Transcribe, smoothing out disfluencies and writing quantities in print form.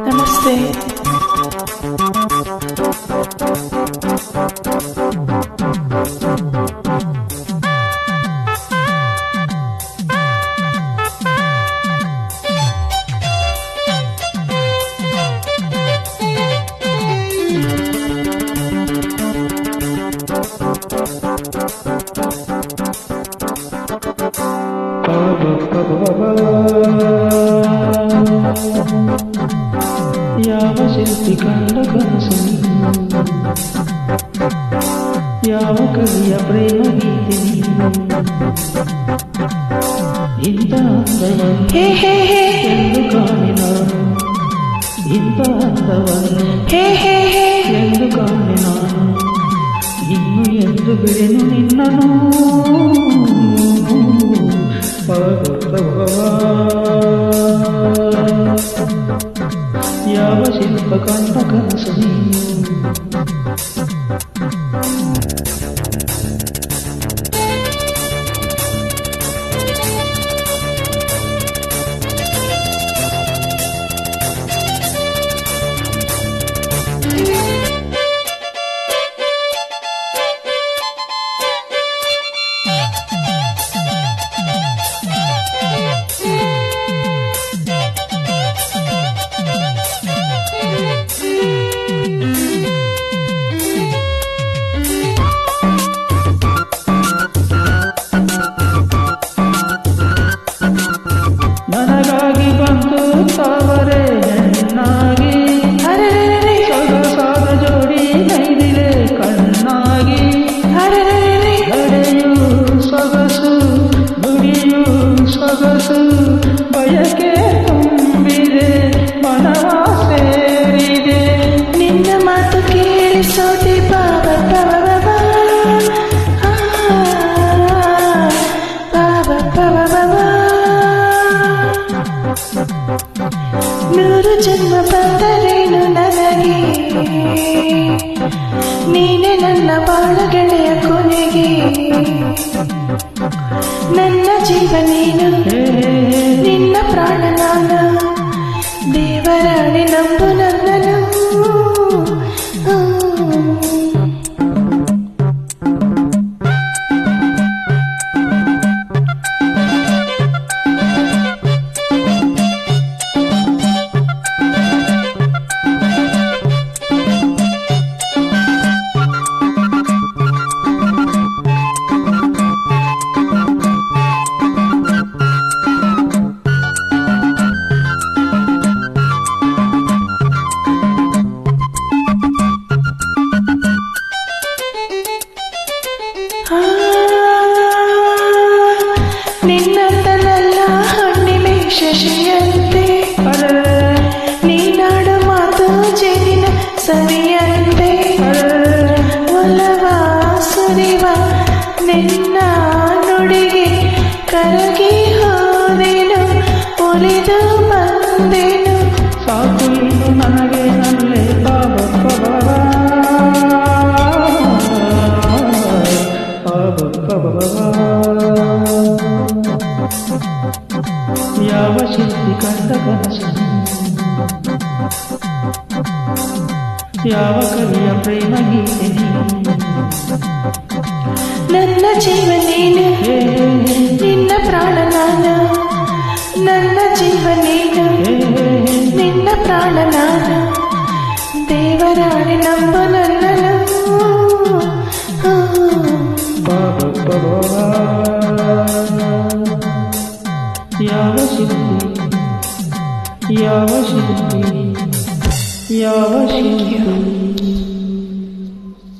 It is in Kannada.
ನಮಸ್ತೆ. ಯಾವ ಶಿಲ್ಪಿ ಕಂಡ ಕನಸು, ಯಾವ ಕವಿಯ ಪ್ರೇಮ ಗೀತೆ ನೀನು, ಇಂಥ ಅಂದವನ್ನು ಎಂದು ಕಾಣೆ ನಾನು, ಇಂಥ ಅಂದವನ್ನು ಎಂದು ಕಾಣೆ ನಾನು, ಇನ್ನು ಎಂದು ಬಿಡೆನು ನಿನ್ನನು. ಯಾವ ಶಿಲ್ಪ ಕಂಡ ಕನಸು ನೀನು. ನನಗಾಗಿ ಬಂದು ತಾವರೆ ಹೆಣ್ಣಾಗಿ, ಸೊಗಸಾದ ಜೋಡಿ ನೈದಿಲೆ ಕಣ್ಣಾಗಿ, ನಡೆಯು ಸೊಗಸು ನುಡಿಯು ಸೊಗಸು, ಬಯಕೆ ತುಂಬಿದೆ ಮನವ ಸೇರಿದೆ. ನಿನ್ನ ಮಾತು ಕೇಳಿಸೋದೆ ಬಾಬಾ ಬಾಬಾ ಬಾಬಾ. ನೂರು ಜನ್ಮ ಬಂದರೇನು ನನಗೆ, ನೀನೆ ನನ್ನ ಬಾಳ ಗೆಳೆಯ ಕೊನೆಗೆ. ನನ್ನ ಜೀವ ನೀನು, ನಿನ್ನ ಪ್ರಾಣ ನಾನು, ದೇವರಾಣಿ ನಂಬು ನನ್ನನು. ನಿನ್ನಂತನಲ್ಲ ಹುಣ್ಣಿಮೆ ಶಶಿಯಂತೆ, ನೀನಾಡು ಮಾತು ಜೇನಿನ ಸರಿಯಂತೆ, ಒಲವ ಸುರಿವ ನಿನ್ನ ನುಡಿಗೆ ಕರಗಿ ಹೋದೆನು, ಒಲಿದು ಬಂದೆನು. ಸಾಕು ಇನ್ನು ನನಗೆ ನಲ್ಲೆ ಯಾವ ಶಿಲ್ಪಿ ಕಂಡ ಕನಸು, ಯಾವ ಕವಿಯ ಪ್ರೇಮ ಗೀತೆ ನೀನು. ನನ್ನ ಜೀವ ನೀನು, ನಿನ್ನ ಪ್ರಾಣ ನಾನು, ನನ್ನ ಜೀವ ನೀನು, ನಿನ್ನ ಪ್ರಾಣ ನಾನು, ದೇವರಾಣಿ ನಂಬು ನನ್ನನು. ಯಾವ ಶಿಲ್ಪಿ, ಯಾವ ಶಿಲ್ಪಿ, ಯಾವ ಶಿಲ್ಪಿ.